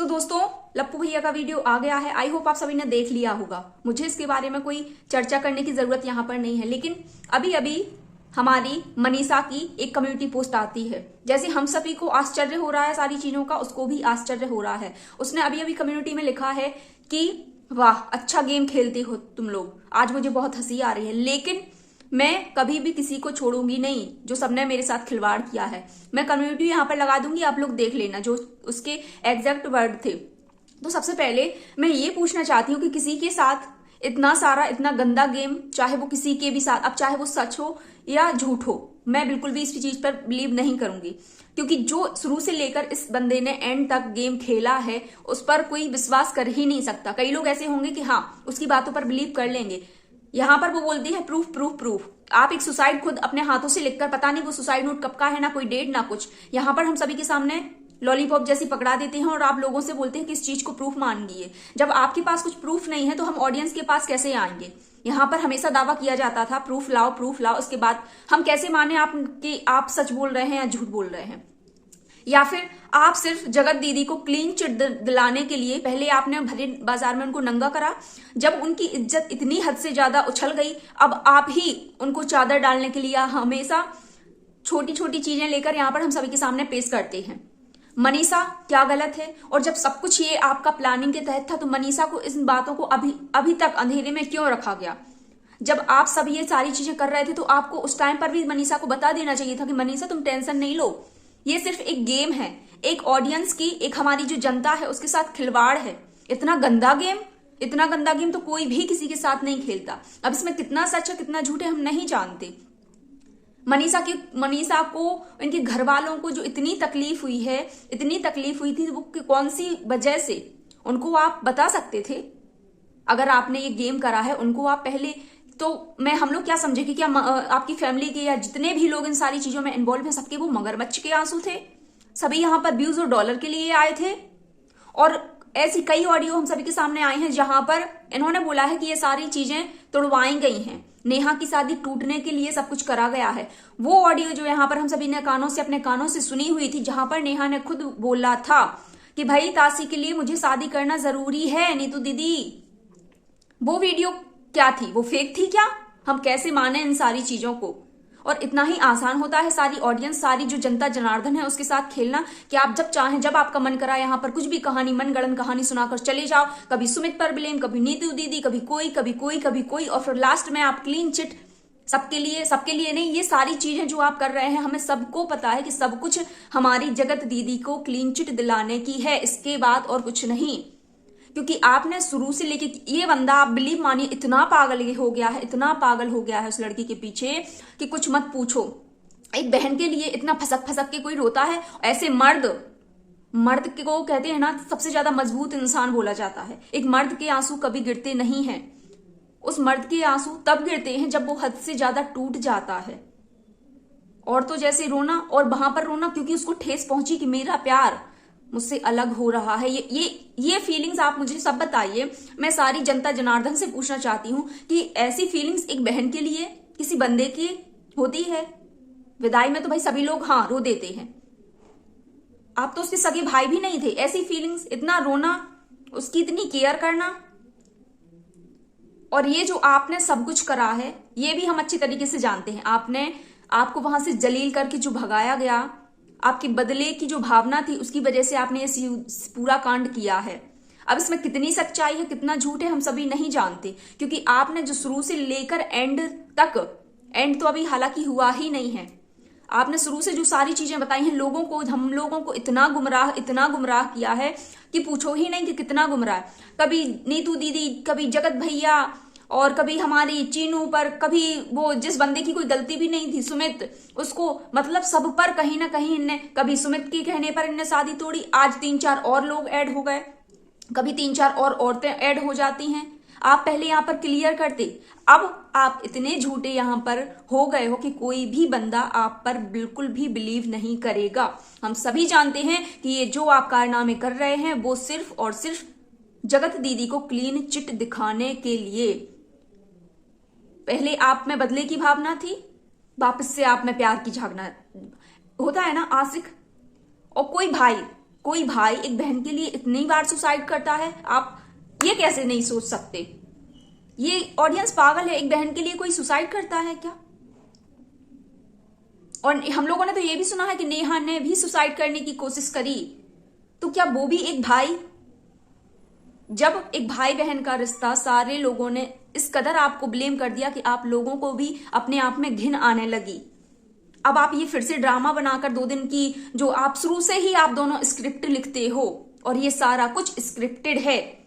तो दोस्तों, लप्पू भैया का वीडियो आ गया है। आई होप आप सभी ने देख लिया होगा। मुझे इसके बारे में कोई चर्चा करने की जरूरत यहाँ पर नहीं है, लेकिन अभी अभी हमारी मनीषा की एक कम्युनिटी पोस्ट आती है। जैसे हम सभी को आश्चर्य हो रहा है सारी चीजों का, उसको भी आश्चर्य हो रहा है। उसने अभी अभी कम्युनिटी में लिखा है कि वाह, अच्छा गेम खेलते हो तुम लोग, आज मुझे बहुत हंसी आ रही है, लेकिन मैं कभी भी किसी को छोड़ूंगी नहीं जो सबने मेरे साथ खिलवाड़ किया है। मैं कम्युनिटी यहाँ पर लगा दूंगी, आप लोग देख लेना जो उसके एग्जैक्ट वर्ड थे। तो सबसे पहले मैं ये पूछना चाहती हूँ कि किसी के साथ इतना सारा इतना गंदा गेम, चाहे वो किसी के भी साथ, अब चाहे वो सच हो या झूठ हो, मैं बिल्कुल भी इस चीज पर बिलीव नहीं करूंगी। क्योंकि जो शुरू से लेकर इस बंदे ने एंड तक गेम खेला है, उस पर कोई विश्वास कर ही नहीं सकता। कई लोग ऐसे होंगे कि हाँ, उसकी बातों पर बिलीव कर लेंगे। यहाँ पर वो बोलती है प्रूफ प्रूफ प्रूफ। आप एक सुसाइड खुद अपने हाथों से लिखकर, पता नहीं वो सुसाइड नोट कब का है, ना कोई डेट ना कुछ, यहाँ पर हम सभी के सामने लॉलीपॉप जैसी पकड़ा देते हैं और आप लोगों से बोलते हैं कि इस चीज को प्रूफ मांगिए। जब आपके पास कुछ प्रूफ नहीं है तो हम ऑडियंस के पास कैसे आएंगे? यहाँ पर हमेशा दावा किया जाता था प्रूफ लाओ प्रूफ लाओ, उसके बाद हम कैसे माने आप कि आप सच बोल रहे हैं या झूठ बोल रहे हैं। या फिर आप सिर्फ जगत दीदी को क्लीन चिट दिलाने के लिए पहले आपने भरे बाजार में उनको नंगा करा, जब उनकी इज्जत इतनी हद से ज्यादा उछल गई, अब आप ही उनको चादर डालने के लिए हमेशा छोटी छोटी चीजें लेकर यहाँ पर हम सभी के सामने पेश करते हैं। मनीषा क्या गलत है? और जब सब कुछ ये आपका प्लानिंग के तहत था तो मनीषा को इन बातों को अभी तक अंधेरे में क्यों रखा गया? जब आप सब ये सारी चीजें कर रहे थे तो आपको उस टाइम पर भी मनीषा को बता देना चाहिए था कि मनीषा तुम टेंशन नहीं लो, ये सिर्फ एक गेम है, एक ऑडियंस की, एक हमारी जो जनता है उसके साथ खिलवाड़ है। इतना गंदा गेम तो कोई भी किसी के साथ नहीं खेलता। अब इसमें कितना सच है कितना झूठ है हम नहीं जानते। मनीषा को इनके घर वालों को जो इतनी तकलीफ हुई थी, वो कौन सी वजह से, उनको आप बता सकते थे। अगर आपने ये गेम करा है उनको आप पहले तो हम लोग क्या समझे कि क्या आपकी फैमिली के या जितने भी लोग इन सारी चीजों में इन्वॉल्व हैं सबके वो मगरमच्छ के आंसू थे, सभी यहाँ पर व्यूज और डॉलर के लिए आए थे। और ऐसी कई ऑडियो हम सभी के सामने आए हैं जहां पर इन्होंने बोला है कि ये सारी चीजें तुड़वाई गई हैं, नेहा की शादी टूटने के लिए सब कुछ करा गया है। वो ऑडियो जो यहाँ पर हम सभी ने अपने कानों से सुनी हुई थी, जहां पर नेहा ने खुद बोला था कि भाई तासी के लिए मुझे शादी करना जरूरी है नीतू दीदी, वो वीडियो क्या थी? वो फेक थी क्या? हम कैसे माने इन सारी चीजों को? और इतना ही आसान होता है सारी ऑडियंस, सारी जो जनता जनार्दन है उसके साथ खेलना कि आप जब चाहें, जब आपका मन करा, यहाँ पर कुछ भी कहानी, मनगढ़ंत कहानी सुनाकर चले जाओ। कभी सुमित पर ब्लेम, कभी नीतू दीदी, कभी कोई, और फिर लास्ट में आप क्लीन चिट सबके लिए नहीं। ये सारी चीजें जो आप कर रहे हैं, हमें सबको पता है कि सब कुछ हमारी जगत दीदी को क्लीन चिट दिलाने की है, इसके बाद और कुछ नहीं। क्योंकि आपने शुरू से लेके ये बंदा, आप बिलीव मानिए, इतना पागल हो गया है उस लड़की के पीछे कि कुछ मत पूछो। एक बहन के लिए इतना फसक के कोई रोता है? ऐसे मर्द को कहते हैं ना सबसे ज्यादा मजबूत इंसान बोला जाता है। एक मर्द के आंसू कभी गिरते नहीं हैं। उस मर्द के आंसू तब गिरते हैं जब वो हद से ज्यादा टूट जाता है। और तो जैसे रोना, और वहां पर रोना क्योंकि उसको ठेस पहुंची कि मेरा प्यार मुझसे अलग हो रहा है। ये फीलिंग्स आप मुझे सब बताइए। मैं सारी जनता जनार्दन से पूछना चाहती हूँ कि ऐसी फीलिंग्स एक बहन के लिए किसी बंदे की होती है? विदाई में तो भाई सभी लोग हाँ रो देते हैं, आप तो उसके सगे भाई भी नहीं थे। ऐसी फीलिंग्स, इतना रोना, उसकी इतनी केयर करना, और ये जो आपने सब कुछ करा है ये भी हम अच्छी तरीके से जानते हैं। आपको वहां से जलील करके जो भगाया गया, आपके बदले की जो भावना थी, उसकी वजह से आपने ये पूरा कांड किया है। अब इसमें कितनी सच्चाई है कितना झूठ है हम सभी नहीं जानते, क्योंकि आपने जो शुरू से लेकर एंड तक, एंड तो अभी हालांकि हुआ ही नहीं है, आपने शुरू से जो सारी चीजें बताई हैं, हम लोगों को इतना गुमराह किया है कि पूछो ही नहीं कि कितना गुमराह। कभी नीतू दीदी, कभी जगत भैया, और कभी हमारी चीनू पर, कभी वो जिस बंदे की कोई गलती भी नहीं थी, सुमित, उसको, मतलब सब पर कहीं ना कहीं इनने, कभी सुमित के कहने पर इनने शादी तोड़ी। आज 3-4 और लोग ऐड हो गए, कभी 3-4 और औरतें ऐड हो जाती हैं। आप पहले यहाँ पर क्लियर करते, अब आप इतने झूठे यहाँ पर हो गए हो कि कोई भी बंदा आप पर बिल्कुल भी बिलीव नहीं करेगा। हम सभी जानते हैं कि ये जो आप कारनामे कर रहे हैं वो सिर्फ और सिर्फ जगत दीदी को क्लीन चिट दिखाने के लिए। पहले आप में बदले की भावना थी, वापस से आप में प्यार की झागना होता है ना आशिक। और कोई भाई कोई भाई एक बहन के लिए इतनी बार सुसाइड करता है? आप ये कैसे नहीं सोच सकते? ये ऑडियंस पागल है। एक बहन के लिए कोई सुसाइड करता है क्या? और हम लोगों ने तो ये भी सुना है कि नेहा ने भी सुसाइड करने की कोशिश करी। तो क्या वो भी एक भाई? जब एक भाई बहन का रिश्ता, सारे लोगों ने इस कदर आपको ब्लेम कर दिया कि आप लोगों को भी अपने आप में घिन आने लगी। अब आप ये फिर से ड्रामा बनाकर 2 दिन की, जो आप शुरू से ही आप दोनों स्क्रिप्ट लिखते हो और ये सारा कुछ स्क्रिप्टेड है।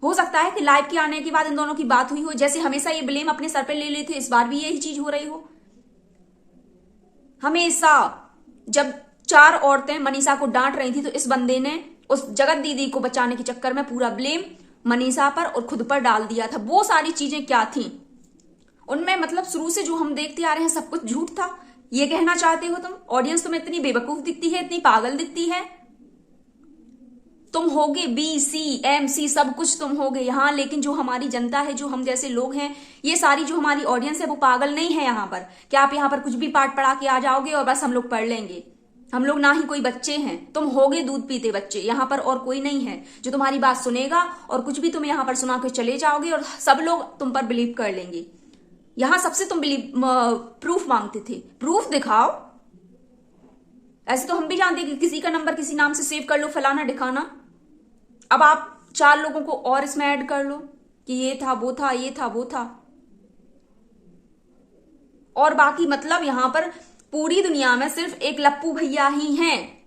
हो सकता है कि लाइव के आने के बाद इन दोनों की बात हुई हो, जैसे हमेशा ये ब्लेम अपने सर पे ले लेते, इस बार भी यही चीज हो रही हो। हमेशा जब 4 औरतें मनीषा को डांट रही थी तो इस बंदे ने उस जगत दीदी को बचाने के चक्कर में पूरा ब्लेम मनीषा पर और खुद पर डाल दिया था। वो सारी चीजें क्या थी उनमें? मतलब शुरू से जो हम देखते आ रहे हैं सब कुछ झूठ था। ये कहना चाहते हो तुम? ऑडियंस तुम्हें इतनी बेवकूफ दिखती है, इतनी पागल दिखती है? तुम होगे BC MC सब कुछ तुम होगे यहाँ, लेकिन जो हमारी जनता है, जो हम जैसे लोग हैं, ये सारी जो हमारी ऑडियंस है वो पागल नहीं है यहाँ पर। क्या आप यहाँ पर कुछ भी पाठ पढ़ा के आ जाओगे और बस हम लोग पढ़ लेंगे? हम लोग ना ही कोई बच्चे हैं, तुम होगे दूध पीते बच्चे यहाँ पर, और कोई नहीं है जो तुम्हारी बात सुनेगा। और कुछ भी तुम यहाँ पर सुना के चले जाओगे और सब लोग तुम पर बिलीव कर लेंगे। यहां सबसे तुम प्रूफ मांगते थे, प्रूफ दिखाओ। ऐसे तो हम भी जानते कि किसी का नंबर किसी नाम से सेव कर लो, फलाना ढिकाना। अब आप 4 लोगों को और इसमें ऐड कर लो कि ये था, वो था, ये था, वो था, और बाकी मतलब यहां पर पूरी दुनिया में सिर्फ एक लप्पू भैया ही हैं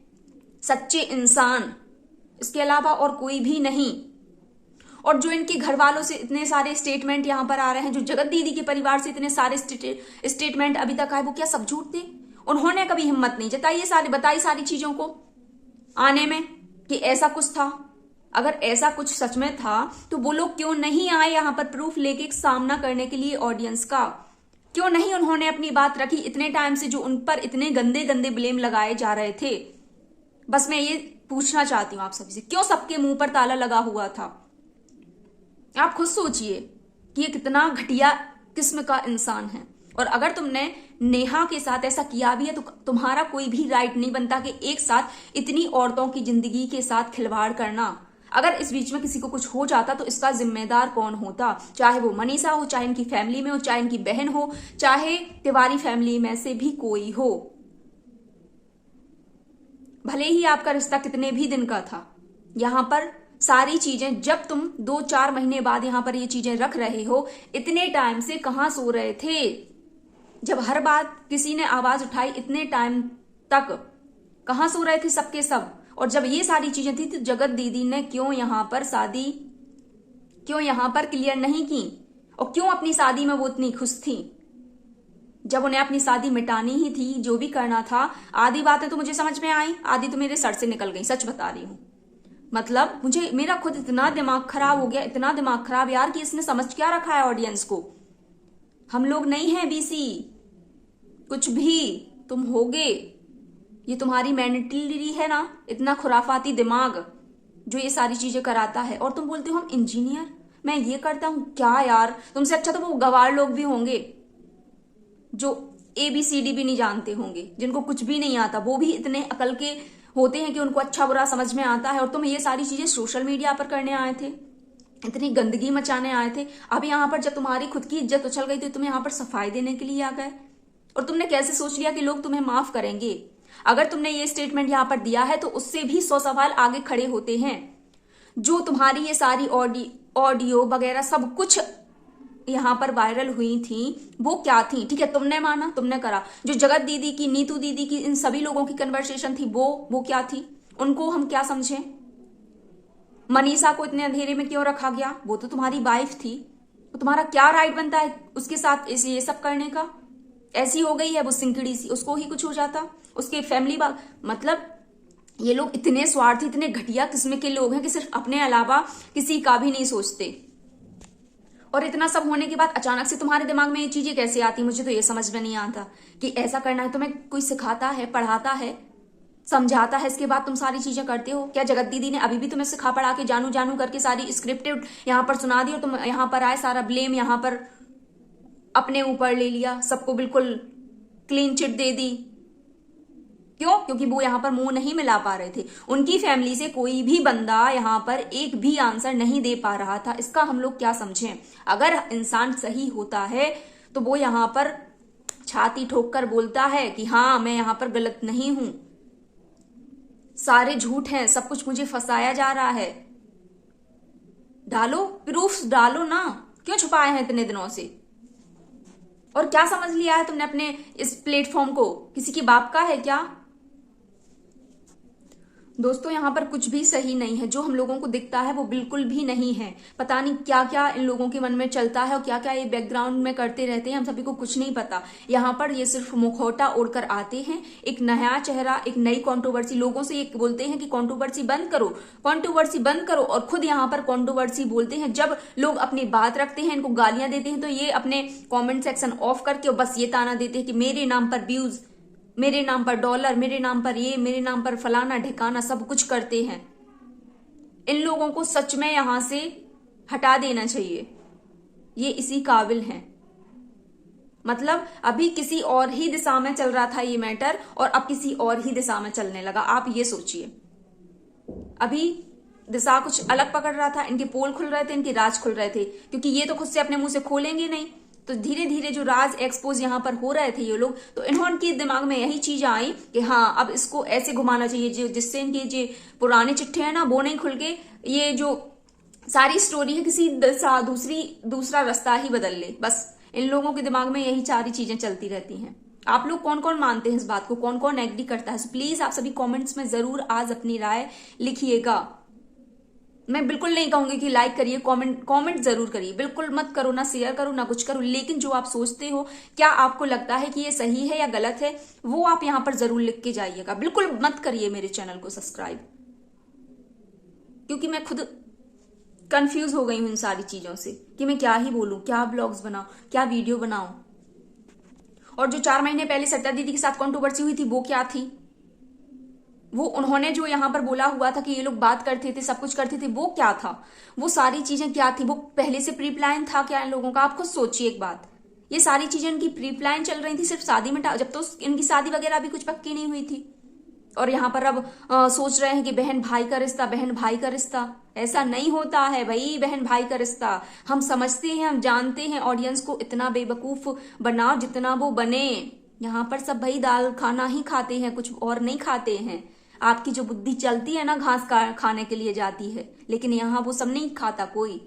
सच्चे इंसान, इसके अलावा और कोई भी नहीं। और जो इनके घर वालों से इतने सारे स्टेटमेंट यहां पर आ रहे हैं, जो जगत दीदी के परिवार से इतने सारे स्टेटमेंट अभी तक आए, वो क्या सब झूठ थे? उन्होंने कभी हिम्मत नहीं जताई बताई सारी चीजों को आने में कि ऐसा कुछ था। अगर ऐसा कुछ सच में था तो वो लोग क्यों नहीं आए यहां पर प्रूफ लेके सामना करने के लिए ऑडियंस का? क्यों नहीं उन्होंने अपनी बात रखी इतने टाइम से, जो उन पर इतने गंदे गंदे ब्लेम लगाए जा रहे थे? बस मैं ये पूछना चाहती हूँ आप सभी से, क्यों सबके मुंह पर ताला लगा हुआ था? आप खुद सोचिए कि ये कितना घटिया किस्म का इंसान है। और अगर तुमने नेहा के साथ ऐसा किया भी है तो तुम्हारा कोई भी राइट नहीं बनता कि एक साथ इतनी औरतों की जिंदगी के साथ खिलवाड़ करना। अगर इस बीच में किसी को कुछ हो जाता तो इसका जिम्मेदार कौन होता? चाहे वो मनीषा हो, चाहे इनकी फैमिली में हो, चाहे इनकी बहन हो, चाहे तिवारी फैमिली में से भी कोई हो। भले ही आपका रिश्ता कितने भी दिन का था, यहां पर सारी चीजें जब तुम 2-4 महीने बाद यहां पर ये चीजें रख रहे हो, इतने टाइम से कहां सो रहे थे? जब हर बात किसी ने आवाज उठाई, इतने टाइम तक कहां सो रहे थे सबके सब? और जब ये सारी चीजें थी तो जगत दीदी ने क्यों यहां पर क्लियर नहीं की? और क्यों अपनी शादी में वो इतनी खुश थी? जब उन्हें अपनी शादी मिटानी ही थी, जो भी करना था, आधी बातें तो मुझे समझ में आई, आधी तो मेरे सर से निकल गई, सच बता रही हूं। मतलब मेरा खुद इतना दिमाग खराब हो गया, इतना दिमाग खराब यार, कि इसने समझ क्या रखा है ऑडियंस को? हम लोग नहीं हैं BC, कुछ भी तुम होगे। ये तुम्हारी मेंटली है ना, इतना खुराफाती दिमाग जो ये सारी चीजें कराता है। और तुम बोलते हो हम इंजीनियर, मैं ये करता हूं क्या यार? तुमसे अच्छा तो वो गवार लोग भी होंगे जो ABCD भी नहीं जानते होंगे, जिनको कुछ भी नहीं आता, वो भी इतने अकल के होते हैं कि उनको अच्छा बुरा समझ में आता है। और तुम ये सारी चीजें सोशल मीडिया पर करने आए थे, इतनी गंदगी मचाने आए थे। अब यहाँ पर जब तुम्हारी खुद की इज्जत उछल गई तो तुम यहाँ पर सफाई देने के लिए आ गए। और तुमने कैसे सोच लिया कि लोग तुम्हें माफ करेंगे? अगर तुमने ये स्टेटमेंट यहाँ पर दिया है तो उससे भी 100 सवाल आगे खड़े होते हैं। जो तुम्हारी ये सारी ऑडियो वगैरह सब कुछ यहाँ पर वायरल हुई थी, वो क्या थी? ठीक है, तुमने माना, तुमने करा। जो जगत दीदी की, नीतू दीदी की, इन सभी लोगों की कन्वर्सेशन थी, वो क्या थी? उनको हम क्या समझें? मनीषा को इतने अंधेरे में क्यों रखा गया? वो तो तुम्हारी वाइफ थी, तो तुम्हारा क्या राइट बनता है उसके साथ ये सब करने का? ऐसी हो गई है वो सिंकड़ी सी, उसको ही कुछ हो जाता, उसके फैमिली मतलब ये लोग इतने स्वार्थी, इतने घटिया किस्म के लोग हैं कि सिर्फ अपने अलावा किसी का भी नहीं सोचते। और इतना सब होने के बाद अचानक से तुम्हारे दिमाग में ये चीजें कैसे आती? मुझे तो ये समझ में नहीं आता कि ऐसा करना है। तुम्हें कोई सिखाता है, पढ़ाता है, समझाता है, इसके बाद तुम सारी चीजें करते हो? क्या जगत दीदी ने अभी भी तुम्हें सिखा पढ़ा के जानू जानू करके सारी स्क्रिप्टेड यहाँ पर सुना दी और तुम यहाँ पर आए, सारा ब्लेम यहाँ पर अपने ऊपर ले लिया, सबको बिल्कुल क्लीन चिट दे दी? क्यों? क्योंकि वो यहाँ पर मुंह नहीं मिला पा रहे थे। उनकी फैमिली से कोई भी बंदा यहाँ पर एक भी आंसर नहीं दे पा रहा था। इसका हम लोग क्या समझें? अगर इंसान सही होता है तो वो यहाँ पर छाती ठोक कर बोलता है कि हाँ, मैं यहाँ पर गलत नहीं हूं, सारे झूठ हैं, सब कुछ मुझे फंसाया जा रहा है। डालो प्रूफ्स, डालो ना, क्यों छुपाए हैं इतने दिनों से? और क्या समझ लिया है तुमने अपने इस प्लेटफॉर्म को? किसी की बाप का है क्या? दोस्तों, यहाँ पर कुछ भी सही नहीं है। जो हम लोगों को दिखता है वो बिल्कुल भी नहीं है। पता नहीं क्या क्या इन लोगों के मन में चलता है और क्या क्या ये बैकग्राउंड में करते रहते हैं, हम सभी को कुछ नहीं पता। यहाँ पर ये सिर्फ मुखौटा ओढ़कर आते हैं, एक नया चेहरा, एक नई कंट्रोवर्सी। लोगों से ये बोलते हैं कि कंट्रोवर्सी बंद करो, कंट्रोवर्सी बंद करो, और खुद यहाँ पर कंट्रोवर्सी बोलते हैं। जब लोग अपनी बात रखते हैं, इनको गालियां देते हैं, तो ये अपने कॉमेंट सेक्शन ऑफ करके बस ये ताना देते हैं कि मेरे नाम पर व्यूज, मेरे नाम पर डॉलर, मेरे नाम पर ये, मेरे नाम पर फलाना ढिकाना, सब कुछ करते हैं। इन लोगों को सच में यहां से हटा देना चाहिए। ये इसी काबिल हैं। मतलब अभी किसी और ही दिशा में चल रहा था ये मैटर, और अब किसी और ही दिशा में चलने लगा। आप ये सोचिए, अभी दिशा कुछ अलग पकड़ रहा था, इनके पोल खुल रहे थे, इनके राज खुल रहे थे, क्योंकि ये तो खुद से अपने मुंह से खोलेंगे नहीं। तो धीरे धीरे जो राज एक्सपोज यहाँ पर हो रहे थे ये लोग, तो इन्होंने दिमाग में यही चीज आई कि हाँ, अब इसको ऐसे घुमाना चाहिए जिससे इनके जो पुराने चिट्ठे हैं ना वो नहीं खुल के ये जो सारी स्टोरी है किसी दूसरा रास्ता ही बदल ले। बस इन लोगों के दिमाग में यही सारी चीजें चलती रहती हैं। आप लोग कौन कौन मानते हैं इस बात को, कौन कौन एग्री करता है? प्लीज आप सभी कमेंट्स में जरूर आज अपनी राय लिखिएगा। मैं बिल्कुल नहीं कहूंगी कि लाइक करिए, कमेंट जरूर करिए, बिल्कुल मत करो, ना शेयर करो ना कुछ करो, लेकिन जो आप सोचते हो, क्या आपको लगता है कि ये सही है या गलत है, वो आप यहां पर जरूर लिख के जाइएगा। बिल्कुल मत करिए मेरे चैनल को सब्सक्राइब, क्योंकि मैं खुद कंफ्यूज हो गई हूं इन सारी चीजों से कि मैं क्या ही बोलूं, क्या ब्लॉग्स बनाऊं, क्या वीडियो बनाऊं। और जो 4 महीने पहले सत्या दीदी के साथ कंट्रोवर्सी हुई थी वो क्या थी? वो उन्होंने जो यहाँ पर बोला हुआ था कि ये लोग बात करते थे, सब कुछ करते थे, वो क्या था? वो सारी चीजें क्या थी? वो पहले से प्री प्लान था क्या इन लोगों का? आप खुद सोचिए एक बात, ये सारी चीजें इनकी प्री प्लान चल रही थी सिर्फ शादी में, जब तो इनकी शादी वगैरह भी कुछ पक्की नहीं हुई थी। और यहाँ पर अब सोच रहे हैं कि बहन भाई का रिश्ता, बहन भाई का रिश्ता। ऐसा नहीं होता है भाई, बहन भाई का रिश्ता। हम समझते हैं, हम जानते हैं, ऑडियंस को इतना बेवकूफ बनाओ जितना वो बने। यहाँ पर सब भाई दाल खाना ही खाते हैं, कुछ और नहीं खाते हैं। आपकी जो बुद्धि चलती है ना, घास खाने के लिए जाती है, लेकिन यहाँ वो सब नहीं खाता कोई।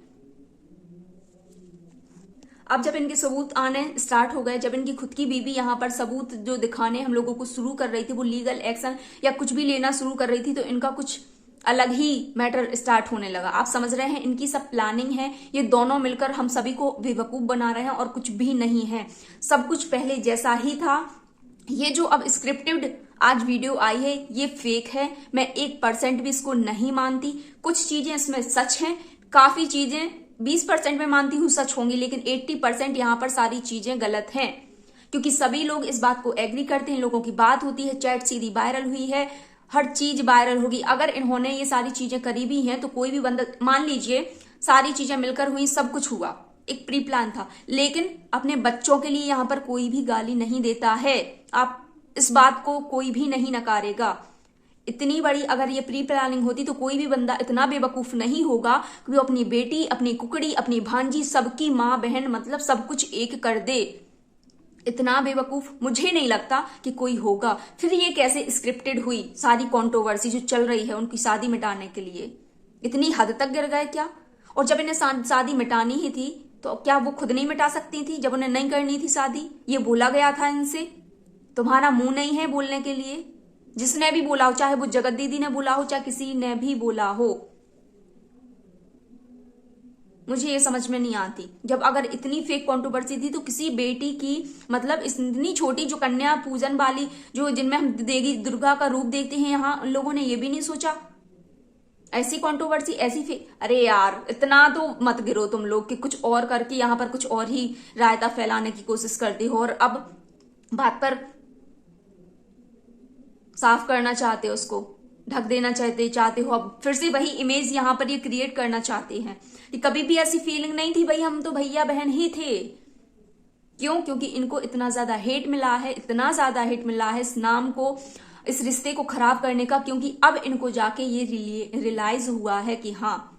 अब जब इनके सबूत आने स्टार्ट हो गए, जब इनकी खुद की बीवी यहाँ पर सबूत जो दिखाने हम लोगों को शुरू कर रही थी, वो लीगल एक्शन या कुछ भी लेना शुरू कर रही थी, तो इनका कुछ अलग ही मैटर स्टार्ट होने लगा। आप समझ रहे हैं, इनकी सब प्लानिंग है, ये दोनों मिलकर हम सभी को बेवकूफ बना रहे हैं, और कुछ भी नहीं है, सब कुछ पहले जैसा ही था। ये जो अब स्क्रिप्टेड आज वीडियो आई है, ये फेक है। मैं 1% भी इसको नहीं मानती। कुछ चीजें इसमें सच हैं, काफी चीजें 20% में मानती हूँ सच होंगी, लेकिन 80% यहाँ पर सारी चीजें गलत हैं, क्योंकि सभी लोग इस बात को एग्री करते हैं। लोगों की बात होती है, चैट सीधी वायरल हुई है, हर चीज वायरल होगी। अगर इन्होंने ये सारी चीजें करी भी हैं, तो कोई भी बंदा, मान लीजिए सारी चीजें मिलकर हुई, सब कुछ हुआ, एक प्री प्लान था, लेकिन अपने बच्चों के लिए यहाँ पर कोई भी गाली नहीं देता है। आप इस बात को कोई भी नहीं नकारेगा। इतनी बड़ी अगर ये प्री प्लानिंग होती तो कोई भी बंदा इतना बेवकूफ नहीं होगा कि वो अपनी बेटी, अपनी कुकड़ी, अपनी भांजी, सबकी माँ बहन, मतलब सब कुछ एक कर दे। इतना बेवकूफ मुझे नहीं लगता कि कोई होगा। फिर ये कैसे स्क्रिप्टेड हुई सारी कंट्रोवर्सी जो चल रही है उनकी शादी मिटाने के लिए? इतनी हद तक गिर गए क्या? और जब इन्हें शादी मिटानी ही थी तो क्या वो खुद नहीं मिटा सकती थी? जब उन्हें नहीं करनी थी शादी, ये बोला गया था इनसे, तुम्हारा मुंह नहीं है बोलने के लिए। जिसने भी बोला हो, चाहे वो जगत दीदी ने बोला हो, चाहे किसी ने भी बोला हो, मुझे ये समझ में नहीं आती। जब अगर इतनी फेक कंट्रोवर्सी थी तो किसी बेटी की, मतलब इतनी छोटी जो कन्या पूजन वाली, जो जिनमें हम देवी दुर्गा का रूप देखते हैं, यहाँ उन लोगों ने ये भी नहीं सोचा ऐसी कंट्रोवर्सी, ऐसी फेक। अरे यार, इतना तो मत गिरो तुम लोग कि कुछ और करके यहाँ पर कुछ और ही रायता फैलाने की कोशिश करते हो, और अब बात पर साफ करना चाहते हो, उसको ढक देना चाहते हो। अब फिर से वही इमेज यहाँ पर ये क्रिएट करना चाहते हैं कि कभी भी ऐसी फीलिंग नहीं थी भाई, हम तो भैया बहन ही थे। क्यों? क्योंकि इनको इतना ज्यादा हेट मिला है, इतना ज्यादा हेट मिला है इस नाम को, इस रिश्ते को खराब करने का, क्योंकि अब इनको जाके ये रियलाइज हुआ है कि हाँ,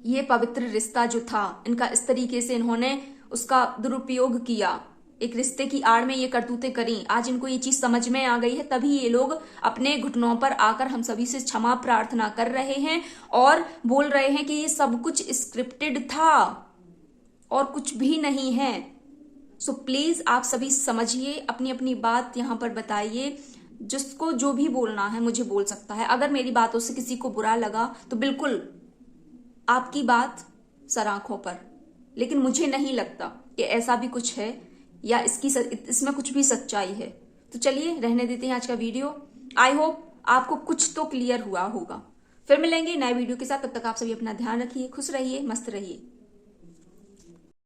ये पवित्र रिश्ता जो था इनका, इस तरीके से इन्होंने उसका दुरुपयोग किया, एक रिश्ते की आड़ में ये करतूतें करी। आज इनको ये चीज समझ में आ गई है, तभी ये लोग अपने घुटनों पर आकर हम सभी से क्षमा प्रार्थना कर रहे हैं और बोल रहे हैं कि ये सब कुछ स्क्रिप्टेड था और कुछ भी नहीं है। सो प्लीज आप सभी समझिए, अपनी अपनी बात यहाँ पर बताइए। जिसको जो भी बोलना है मुझे बोल सकता है। अगर मेरी बातों से किसी को बुरा लगा तो बिल्कुल आपकी बात सर आंखों पर, लेकिन मुझे नहीं लगता कि ऐसा भी कुछ है या इसमें कुछ भी सच्चाई है। तो चलिए रहने देते हैं आज का वीडियो। आई होप आपको कुछ तो क्लियर हुआ होगा। फिर मिलेंगे नए वीडियो के साथ, तब तक आप सभी अपना ध्यान रखिए, खुश रहिए, मस्त रहिए।